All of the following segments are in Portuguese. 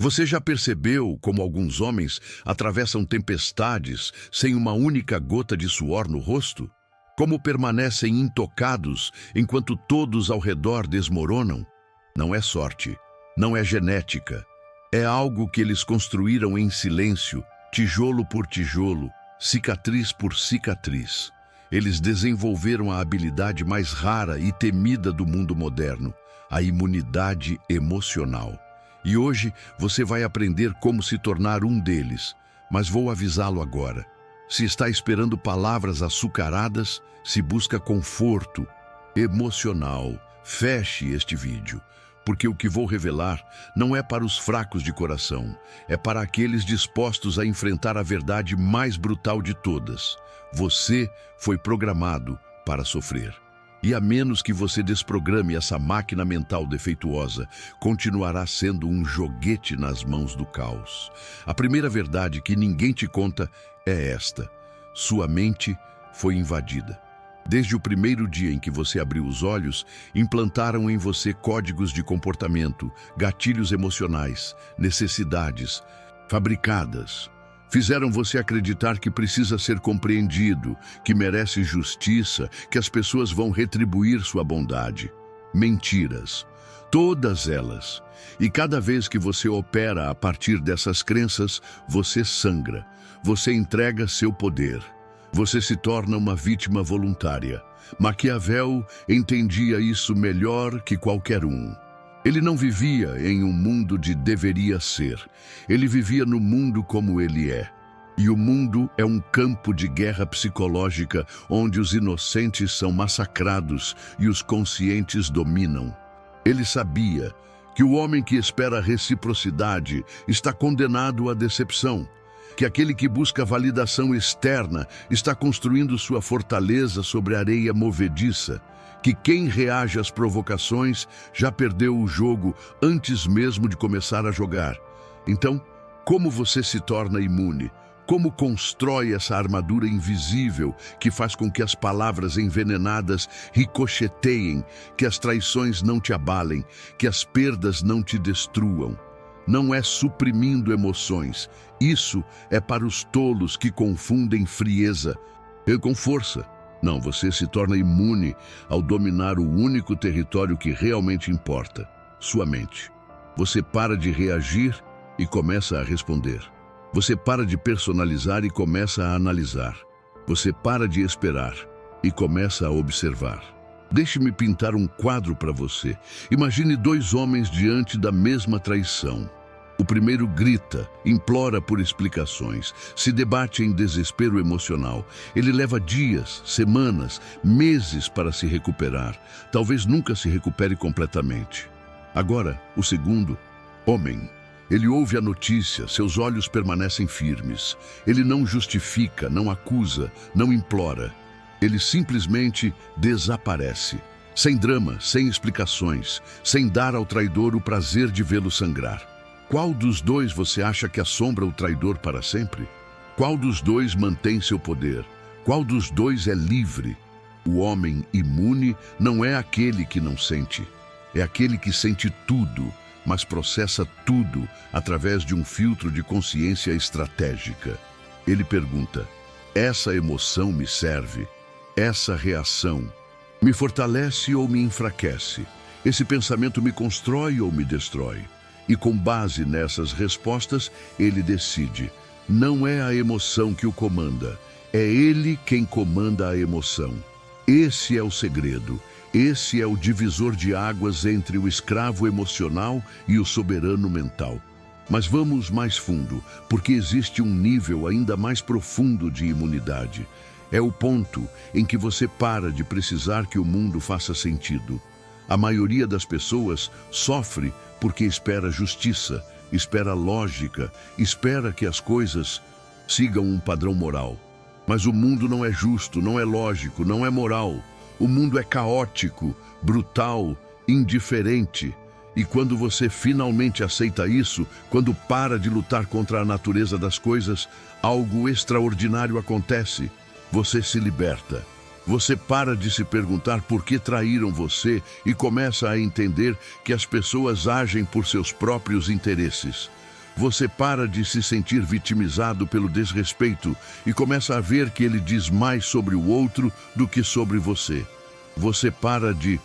Você já percebeu como alguns homens atravessam tempestades sem uma única gota de suor no rosto? Como permanecem intocados enquanto todos ao redor desmoronam? Não é sorte, não é genética. É algo que eles construíram em silêncio, tijolo por tijolo, cicatriz por cicatriz. Eles desenvolveram a habilidade mais rara e temida do mundo moderno, a imunidade emocional. E hoje você vai aprender como se tornar um deles, mas vou avisá-lo agora. Se está esperando palavras açucaradas, se busca conforto emocional, feche este vídeo, porque o que vou revelar não é para os fracos de coração, é para aqueles dispostos a enfrentar a verdade mais brutal de todas. Você foi programado para sofrer. E a menos que você desprograme essa máquina mental defeituosa, continuará sendo um joguete nas mãos do caos. A primeira verdade que ninguém te conta é esta: sua mente foi invadida. Desde o primeiro dia em que você abriu os olhos, implantaram em você códigos de comportamento, gatilhos emocionais, necessidades fabricadas. Fizeram você acreditar que precisa ser compreendido, que merece justiça, que as pessoas vão retribuir sua bondade. Mentiras. Todas elas. E cada vez que você opera a partir dessas crenças, você sangra. Você entrega seu poder. Você se torna uma vítima voluntária. Maquiavel entendia isso melhor que qualquer um. Ele não vivia em um mundo de deveria ser. Ele vivia no mundo como ele é. E o mundo é um campo de guerra psicológica onde os inocentes são massacrados e os conscientes dominam. Ele sabia que o homem que espera reciprocidade está condenado à decepção, que aquele que busca validação externa está construindo sua fortaleza sobre areia movediça, que quem reage às provocações já perdeu o jogo antes mesmo de começar a jogar. Então, como você se torna imune? Como constrói essa armadura invisível que faz com que as palavras envenenadas ricocheteiem, que as traições não te abalem, que as perdas não te destruam? Não é suprimindo emoções. Isso é para os tolos que confundem frieza com força. Não, você se torna imune ao dominar o único território que realmente importa, sua mente. Você para de reagir e começa a responder. Você para de personalizar e começa a analisar. Você para de esperar e começa a observar. Deixe-me pintar um quadro para você. Imagine dois homens diante da mesma traição. O primeiro grita, implora por explicações, se debate em desespero emocional. Ele leva dias, semanas, meses para se recuperar. Talvez nunca se recupere completamente. Agora, o segundo, homem. Ele ouve a notícia, seus olhos permanecem firmes. Ele não justifica, não acusa, não implora. Ele simplesmente desaparece. Sem drama, sem explicações, sem dar ao traidor o prazer de vê-lo sangrar. Qual dos dois você acha que assombra o traidor para sempre? Qual dos dois mantém seu poder? Qual dos dois é livre? O homem imune não é aquele que não sente. É aquele que sente tudo, mas processa tudo através de um filtro de consciência estratégica. Ele pergunta: essa emoção me serve? Essa reação me fortalece ou me enfraquece? Esse pensamento me constrói ou me destrói? E com base nessas respostas, ele decide. Não é a emoção que o comanda, é ele quem comanda a emoção. Esse é o segredo, esse é o divisor de águas entre o escravo emocional e o soberano mental. Mas vamos mais fundo, porque existe um nível ainda mais profundo de imunidade. É o ponto em que você para de precisar que o mundo faça sentido. A maioria das pessoas sofre porque espera justiça, espera lógica, espera que as coisas sigam um padrão moral. Mas o mundo não é justo, não é lógico, não é moral. O mundo é caótico, brutal, indiferente. E quando você finalmente aceita isso, quando para de lutar contra a natureza das coisas, algo extraordinário acontece. Você se liberta. Você para de se perguntar por que traíram você e começa a entender que as pessoas agem por seus próprios interesses. Você para de se sentir vitimizado pelo desrespeito e começa a ver que ele diz mais sobre o outro do que sobre você. Você para de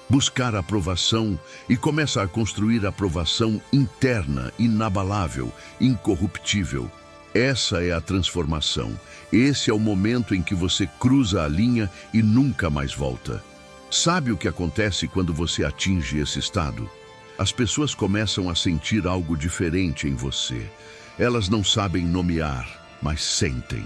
buscar aprovação e começa a construir aprovação interna, inabalável, incorruptível. Essa é a transformação. Esse é o momento em que você cruza a linha e nunca mais volta. Sabe o que acontece quando você atinge esse estado? As pessoas começam a sentir algo diferente em você. Elas não sabem nomear, mas sentem.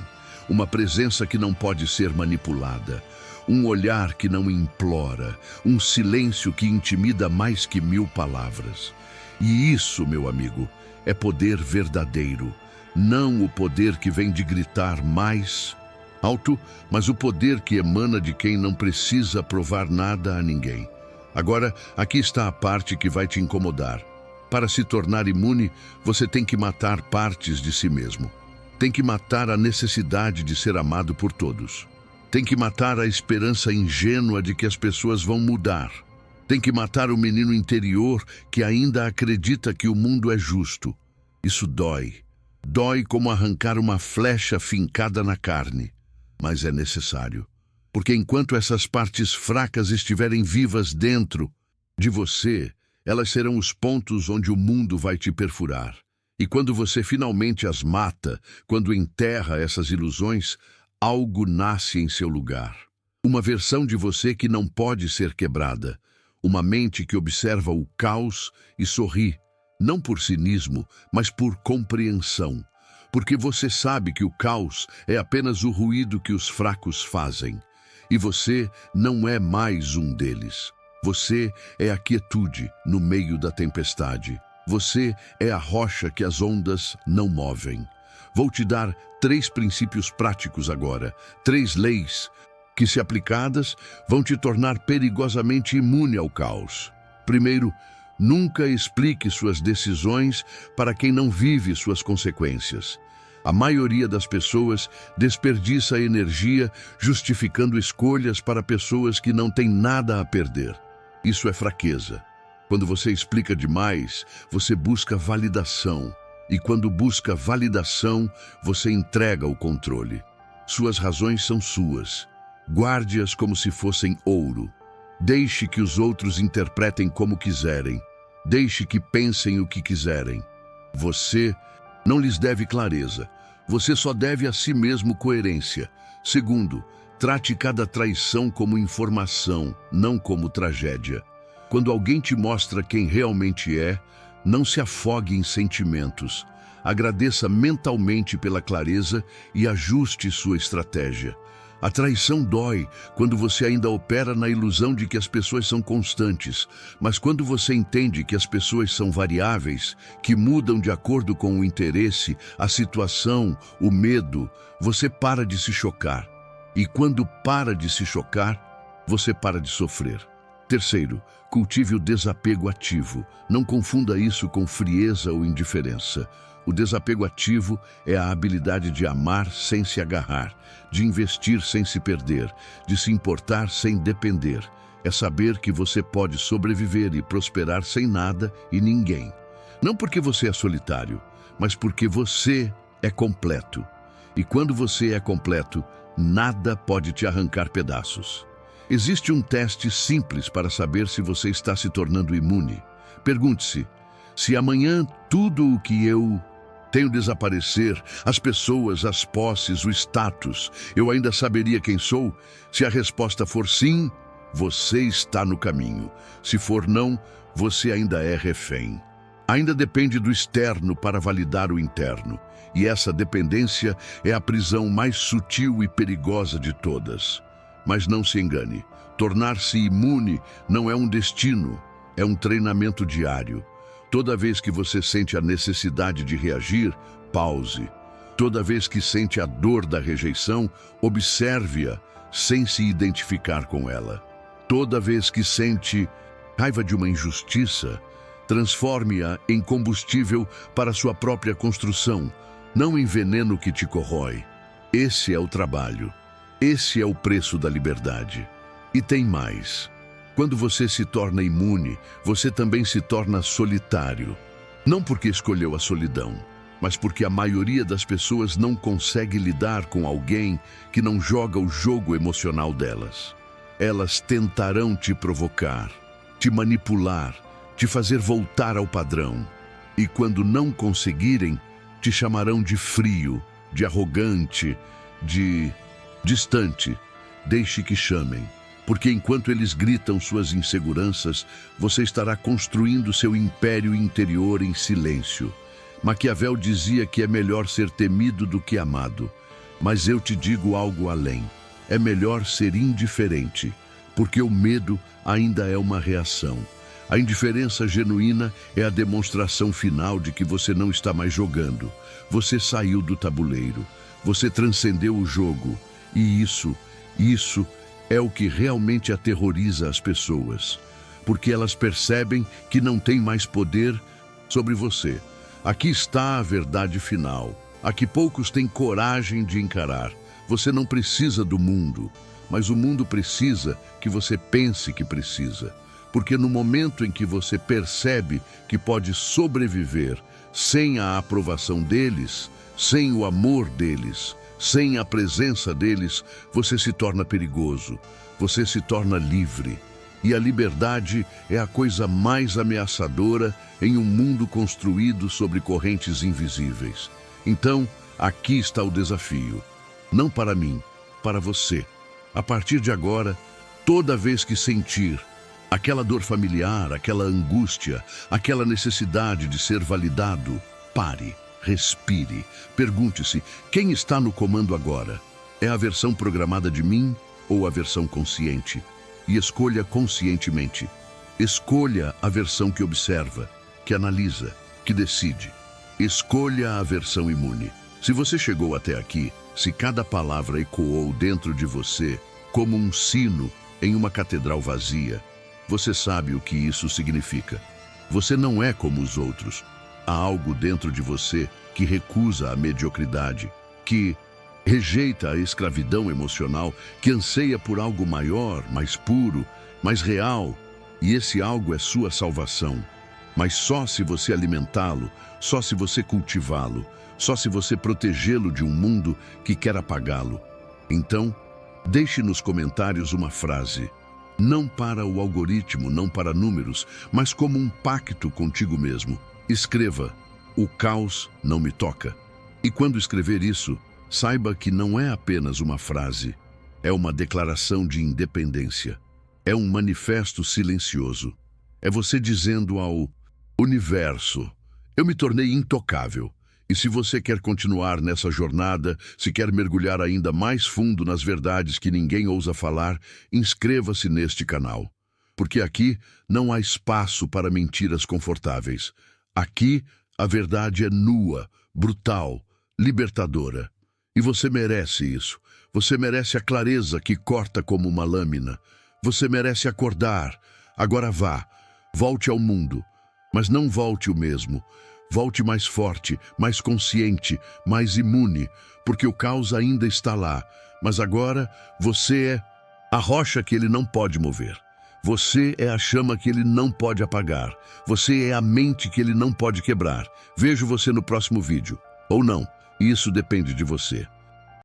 Uma presença que não pode ser manipulada. Um olhar que não implora. Um silêncio que intimida mais que 1000 palavras. E isso, meu amigo, é poder verdadeiro. Não o poder que vem de gritar mais alto, mas o poder que emana de quem não precisa provar nada a ninguém. Agora, aqui está a parte que vai te incomodar. Para se tornar imune, você tem que matar partes de si mesmo. Tem que matar a necessidade de ser amado por todos. Tem que matar a esperança ingênua de que as pessoas vão mudar. Tem que matar o menino interior que ainda acredita que o mundo é justo. Isso dói. Dói como arrancar uma flecha fincada na carne. Mas é necessário. Porque enquanto essas partes fracas estiverem vivas dentro de você, elas serão os pontos onde o mundo vai te perfurar. E quando você finalmente as mata, quando enterra essas ilusões, algo nasce em seu lugar. Uma versão de você que não pode ser quebrada. Uma mente que observa o caos e sorri, não por cinismo, mas por compreensão. Porque você sabe que o caos é apenas o ruído que os fracos fazem. E você não é mais um deles. Você é a quietude no meio da tempestade. Você é a rocha que as ondas não movem. Vou te dar 3 princípios práticos agora, 3 leis que, se aplicadas, vão te tornar perigosamente imune ao caos. Primeiro, nunca explique suas decisões para quem não vive suas consequências. A maioria das pessoas desperdiça energia justificando escolhas para pessoas que não têm nada a perder. Isso é fraqueza. Quando você explica demais, você busca validação. E quando busca validação, você entrega o controle. Suas razões são suas. Guarde-as como se fossem ouro. Deixe que os outros interpretem como quiserem. Deixe que pensem o que quiserem. Você não lhes deve clareza. Você só deve a si mesmo coerência. Segundo, trate cada traição como informação, não como tragédia. Quando alguém te mostra quem realmente é, não se afogue em sentimentos. Agradeça mentalmente pela clareza e ajuste sua estratégia. A traição dói quando você ainda opera na ilusão de que as pessoas são constantes, mas quando você entende que as pessoas são variáveis, que mudam de acordo com o interesse, a situação, o medo, você para de se chocar. E quando para de se chocar, você para de sofrer. Terceiro, cultive o desapego ativo. Não confunda isso com frieza ou indiferença. O desapego ativo é a habilidade de amar sem se agarrar, de investir sem se perder, de se importar sem depender. É saber que você pode sobreviver e prosperar sem nada e ninguém. Não porque você é solitário, mas porque você é completo. E quando você é completo, nada pode te arrancar pedaços. Existe um teste simples para saber se você está se tornando imune. Pergunte-se: se amanhã tudo o que eu tenho desaparecer, as pessoas, as posses, o status, eu ainda saberia quem sou? Se a resposta for sim, você está no caminho. Se for não, você ainda é refém. Ainda depende do externo para validar o interno. E essa dependência é a prisão mais sutil e perigosa de todas. Mas não se engane, tornar-se imune não é um destino, é um treinamento diário. Toda vez que você sente a necessidade de reagir, pause. Toda vez que sente a dor da rejeição, observe-a sem se identificar com ela. Toda vez que sente raiva de uma injustiça, transforme-a em combustível para sua própria construção, não em veneno que te corrói. Esse é o trabalho. Esse é o preço da liberdade. E tem mais. Quando você se torna imune, você também se torna solitário. Não porque escolheu a solidão, mas porque a maioria das pessoas não consegue lidar com alguém que não joga o jogo emocional delas. Elas tentarão te provocar, te manipular, te fazer voltar ao padrão. E quando não conseguirem, te chamarão de frio, de arrogante, de distante. Deixe que chamem, porque enquanto eles gritam suas inseguranças, você estará construindo seu império interior em silêncio. Maquiavel dizia que é melhor ser temido do que amado, mas eu te digo algo além. É melhor ser indiferente, porque o medo ainda é uma reação. A indiferença genuína é a demonstração final de que você não está mais jogando. Você saiu do tabuleiro, você transcendeu o jogo, e isso é o que realmente aterroriza as pessoas, porque elas percebem que não têm mais poder sobre você. Aqui está a verdade final, a que poucos têm coragem de encarar. Você não precisa do mundo, mas o mundo precisa que você pense que precisa. Porque no momento em que você percebe que pode sobreviver sem a aprovação deles, sem o amor deles, sem a presença deles, você se torna perigoso, você se torna livre. E a liberdade é a coisa mais ameaçadora em um mundo construído sobre correntes invisíveis. Então, aqui está o desafio. Não para mim, para você. A partir de agora, toda vez que sentir aquela dor familiar, aquela angústia, aquela necessidade de ser validado, pare, respire, pergunte-se, quem está no comando agora? É a versão programada de mim ou a versão consciente? E escolha conscientemente. Escolha a versão que observa, que analisa, que decide. Escolha a versão imune. Se você chegou até aqui, se cada palavra ecoou dentro de você como um sino em uma catedral vazia, você sabe o que isso significa. Você não é como os outros. Há algo dentro de você que recusa a mediocridade, que rejeita a escravidão emocional, que anseia por algo maior, mais puro, mais real. E esse algo é sua salvação. Mas só se você alimentá-lo, só se você cultivá-lo, só se você protegê-lo de um mundo que quer apagá-lo. Então, deixe nos comentários uma frase. Não para o algoritmo, não para números, mas como um pacto contigo mesmo. Escreva, o caos não me toca. E quando escrever isso, saiba que não é apenas uma frase, é uma declaração de independência. É um manifesto silencioso. É você dizendo ao universo, eu me tornei intocável. E se você quer continuar nessa jornada, se quer mergulhar ainda mais fundo nas verdades que ninguém ousa falar, inscreva-se neste canal. Porque aqui não há espaço para mentiras confortáveis. Aqui a verdade é nua, brutal, libertadora. E você merece isso. Você merece a clareza que corta como uma lâmina. Você merece acordar. Agora vá, volte ao mundo. Mas não volte o mesmo. Volte mais forte, mais consciente, mais imune, porque o caos ainda está lá. Mas agora você é a rocha que ele não pode mover. Você é a chama que ele não pode apagar. Você é a mente que ele não pode quebrar. Vejo você no próximo vídeo. Ou não, isso depende de você.